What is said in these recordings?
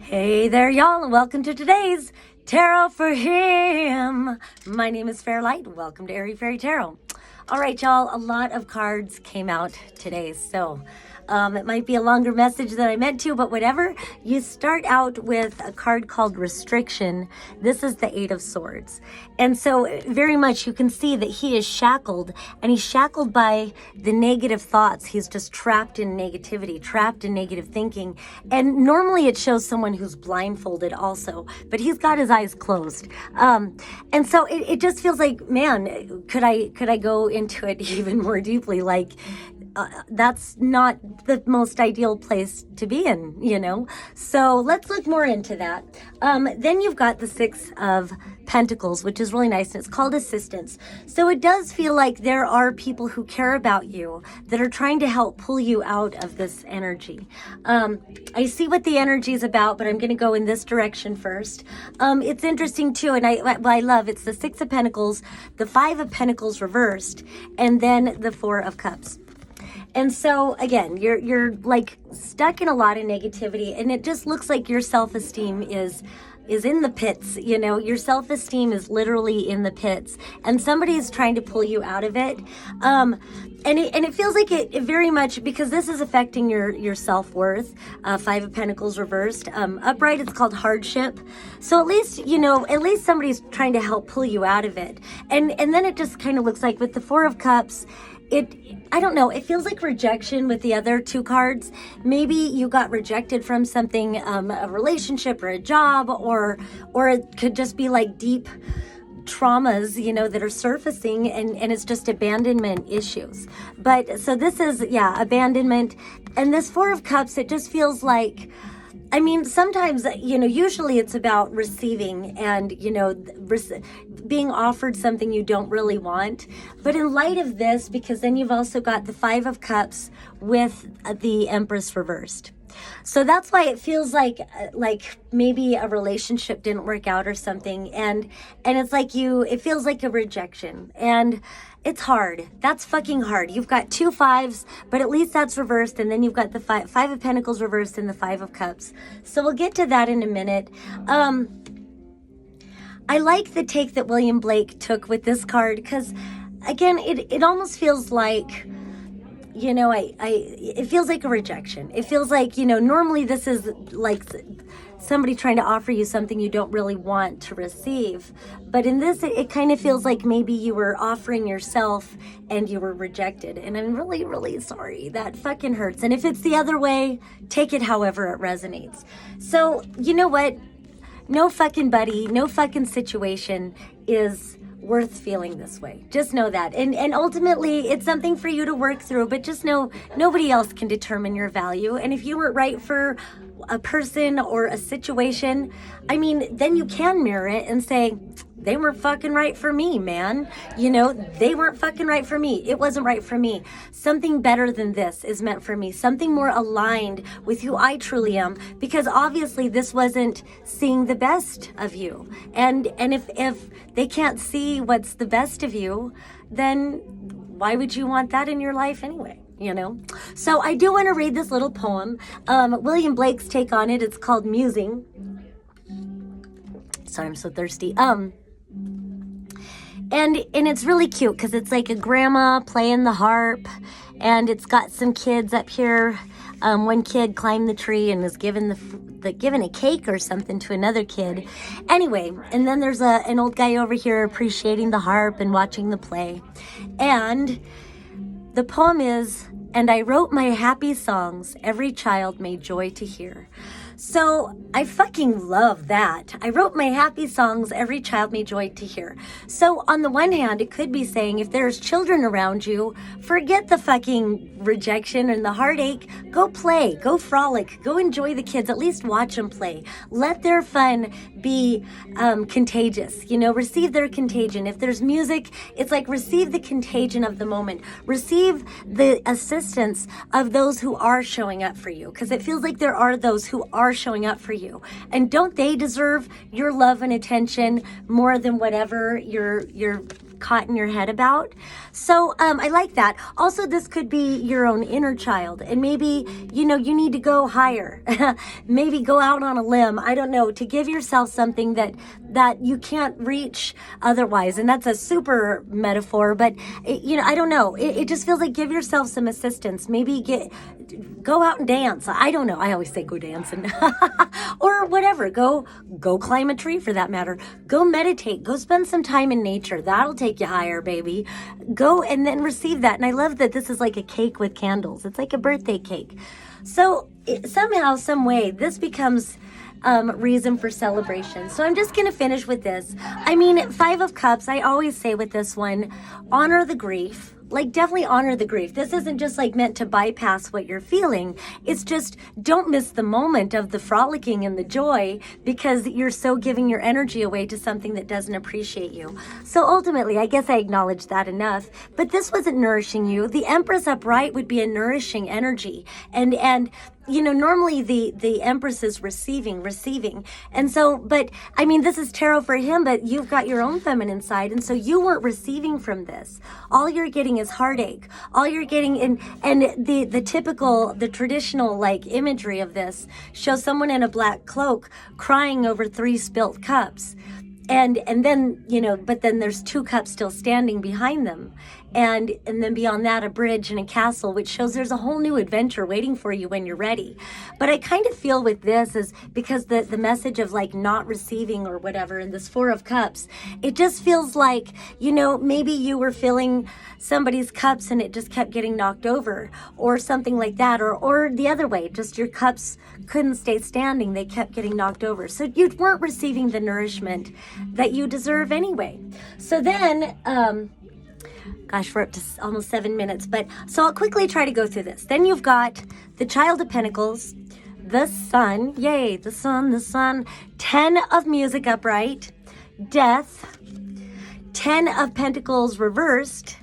Hey there, y'all, and welcome to today's Tarot for Him. My name is Fairlight. Welcome to Airy Fairy Tarot. All right, y'all, a lot of cards came out today, so it might be a longer message than I meant to, but whatever. You start out with a card called Rejection. This is the Eight of Swords. And so very much you can see that he is shackled, and he's shackled by the negative thoughts. He's just trapped in negativity, trapped in negative thinking. And normally it shows someone who's blindfolded also, but he's got his eyes closed. And so it just feels like, man, could I go into it even more deeply? Like, that's not the most ideal place to be in, you know? So let's look more into that. Then you've got the Six of Pentacles, which is really nice, and it's called Assistance. So it does feel like there are people who care about you that are trying to help pull you out of this energy. I see what the energy is about, but I'm going to go in this direction first. It's interesting too, and I love it's the Six of Pentacles, the Five of Pentacles reversed, and then the Four of Cups. And so again, you're like stuck in a lot of negativity, and it just looks like your self-esteem is in the pits. You know, your self-esteem is literally in the pits, and somebody's trying to pull you out of it. And it feels like it very much, because this is affecting your self-worth. Five of Pentacles reversed. Upright, it's called hardship. So at least, you know, at least somebody's trying to help pull you out of it. And then it just kind of looks like with the Four of Cups, I don't know, it feels like rejection with the other two cards. Maybe you got rejected from something, a relationship or a job, or it could just be like deep traumas, you know, that are surfacing, and it's just abandonment issues. But so this is, yeah, abandonment. And this Four of Cups, it just feels like, I mean, sometimes, you know, usually it's about receiving and, you know, being offered something you don't really want. But in light of this, because then you've also got the Five of Cups with the Empress reversed. So that's why it feels like maybe a relationship didn't work out or something. And it's like it feels like a rejection. And it's hard. That's fucking hard. You've got two fives, but at least that's reversed. And then you've got the Five of Pentacles reversed and the Five of Cups. So we'll get to that in a minute. I like the take that William Blake took with this card, because again, it almost feels like, you know, it feels like a rejection. It feels like, you know, normally this is like somebody trying to offer you something you don't really want to receive. But in this, it kind of feels like maybe you were offering yourself and you were rejected. And I'm really, really sorry. That fucking hurts. And if it's the other way, take it however it resonates. So, you know what? No fucking buddy, no fucking situation is worth feeling this way. Just know that. And ultimately, it's something for you to work through, but just know nobody else can determine your value. And if you weren't right for a person or a situation, I mean, then you can mirror it and say, they weren't fucking right for me, man. You know, they weren't fucking right for me. It wasn't right for me. Something better than this is meant for me. Something more aligned with who I truly am. Because obviously this wasn't seeing the best of you. And if they can't see what's the best of you, then why would you want that in your life anyway? You know? So I do want to read this little poem. William Blake's take on it. It's called Musing. Sorry, I'm so thirsty. And it's really cute because it's like a grandma playing the harp, and it's got some kids up here. One kid climbed the tree and was given given a cake or something to another kid. Anyway, and then there's an old guy over here appreciating the harp and watching the play. And the poem is, "And I wrote my happy songs every child made joy to hear." So I fucking love that. I wrote my happy songs every child made joy to hear. So on the one hand, it could be saying, if there's children around you, forget the fucking rejection and the heartache. Go play, go frolic, go enjoy the kids. At least watch them play. Let their fun be contagious. You know, receive their contagion. If there's music, it's like receive the contagion of the moment. Receive the assistance of those who are showing up for you, because it feels like there are those who are showing up for you. And don't they deserve your love and attention more than whatever you're get caught in your head about. So I like that. Also, this could be your own inner child, and maybe, you know, you need to go higher. Maybe go out on a limb, I don't know, to give yourself something that you can't reach otherwise. And that's a super metaphor, but you know, I don't know. It just feels like give yourself some assistance. Maybe go out and dance. I don't know. I always say go dancing or whatever. Go climb a tree, for that matter. Go meditate. Go spend some time in nature. That'll take you higher, baby. Go and then receive that. And I love that this is like a cake with candles. It's like a birthday cake. So somehow, some way, this becomes reason for celebration. So I'm just going to finish with this. I mean, 5 of Cups, I always say with this one, honor the grief. Like, definitely honor the grief. This isn't just like meant to bypass what you're feeling. It's just don't miss the moment of the frolicking and the joy, because you're so giving your energy away to something that doesn't appreciate you. So ultimately, I guess I acknowledge that enough, but this wasn't nourishing you. The Empress upright would be a nourishing energy. And you know, normally the Empress is receiving. And so, but I mean, this is tarot for him, but you've got your own feminine side. And so you weren't receiving from this. All you're getting is heartache. All you're getting, and the traditional like imagery of this shows someone in a black cloak crying over 3 spilt cups. And then, you know, but then there's 2 cups still standing behind them. And then beyond that, a bridge and a castle, which shows there's a whole new adventure waiting for you when you're ready. But I kind of feel with this is because the message of like not receiving or whatever, and this 4 of Cups, it just feels like, you know, maybe you were filling somebody's cups and it just kept getting knocked over or something like that. Or the other way, just your cups couldn't stay standing. They kept getting knocked over. So you weren't receiving the nourishment that you deserve anyway. So then, gosh, we're up to almost 7 minutes, but so I'll quickly try to go through this. Then you've got the Child of Pentacles, the Sun, yay, the Sun, 10 of Music upright, Death, 10 of Pentacles reversed,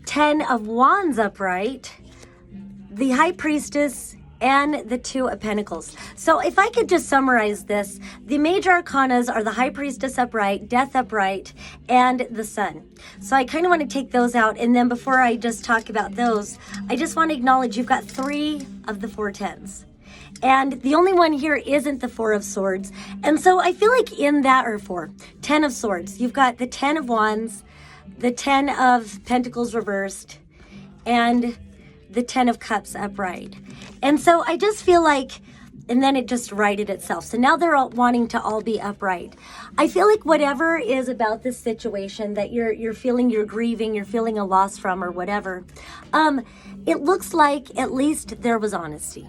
10 of Wands upright, the High Priestess, and the 2 of Pentacles. So if I could just summarize this, the major arcanas are the High Priestess upright, Death upright, and the Sun. So I kind of want to take those out. And then before I just talk about those, I just want to acknowledge you've got 3 of the 4 tens. And the only one here isn't the 4 of Swords. And so I feel like in that, or 4, 10 of Swords, you've got the 10 of Wands, the 10 of Pentacles reversed, and the 10 of Cups upright. And so I just feel like, and then it just righted itself. So now they're all wanting to all be upright. I feel like whatever is about this situation that you're feeling, you're grieving, you're feeling a loss from, or whatever, it looks like at least there was honesty.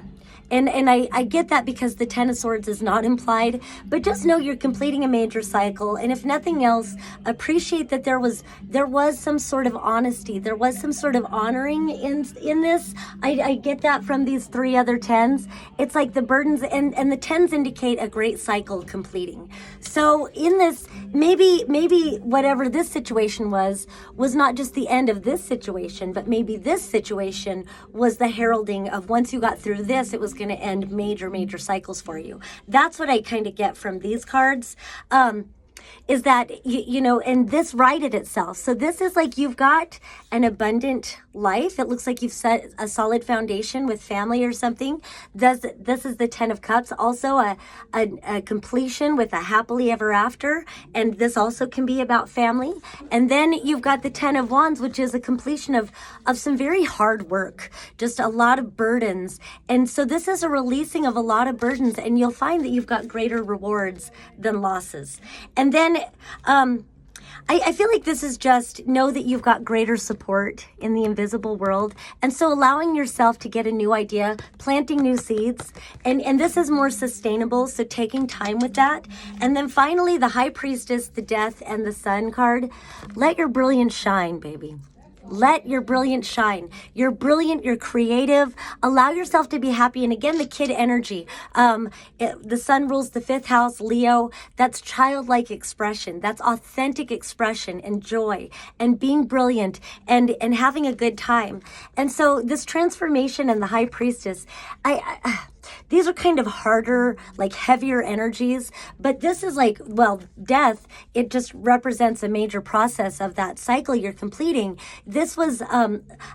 And I get that because the 10 of Swords is not implied, but just know you're completing a major cycle. And if nothing else, appreciate that there was some sort of honesty. There was some sort of honoring in this. I get that from these 3 other 10s. It's like the burdens, and the 10s indicate a great cycle completing. So in this, maybe whatever this situation was not just the end of this situation, but maybe this situation was the heralding of once you got through this, it was going to end major cycles for you. That's what I kind of get from these cards. Is that, you know, and this righted itself. So this is like you've got an abundant life. It looks like you've set a solid foundation with family or something. This is the 10 of Cups, also a completion with a happily ever after. And this also can be about family. And then you've got the 10 of Wands, which is a completion of some very hard work, just a lot of burdens. And so this is a releasing of a lot of burdens, and you'll find that you've got greater rewards than losses. And then I feel like this is just know that you've got greater support in the invisible world. And so allowing yourself to get a new idea, planting new seeds, and this is more sustainable. So taking time with that. And then finally, the High Priestess, the Death, and the Sun card. Let your brilliance shine, baby. Let your brilliance shine. You're brilliant. You're creative. Allow yourself to be happy. And again, the kid energy. The Sun rules the 5th house, Leo. That's childlike expression. That's authentic expression and joy and being brilliant and having a good time. And so this transformation and the High Priestess, these are kind of harder, like heavier energies. But this is like, well, death, it just represents a major process of that cycle you're completing. This was,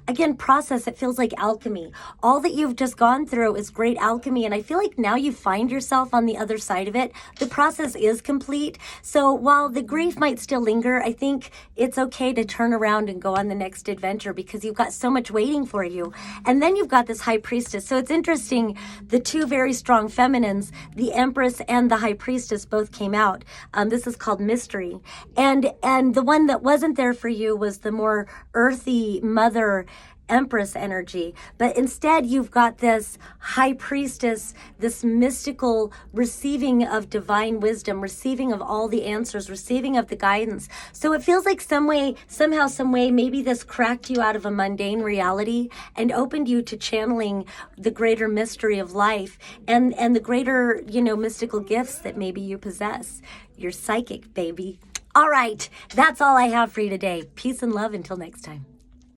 again, process. It feels like alchemy. All that you've just gone through is great alchemy. And I feel like now you find yourself on the other side of it. The process is complete. So while the grief might still linger, I think it's okay to turn around and go on the next adventure, because you've got so much waiting for you. And then you've got this high priestess. So it's interesting, the two very strong feminines, the Empress and the High Priestess, both came out. This is called Mystery. And the one that wasn't there for you was the more earthy Mother Empress energy. But instead, you've got this High Priestess, this mystical receiving of divine wisdom, receiving of all the answers, receiving of the guidance. So it feels like somehow, some way, maybe this cracked you out of a mundane reality and opened you to channeling the greater mystery of life and the greater, mystical gifts that maybe you possess. You're psychic, baby. All right, that's all I have for you today. Peace and love until next time.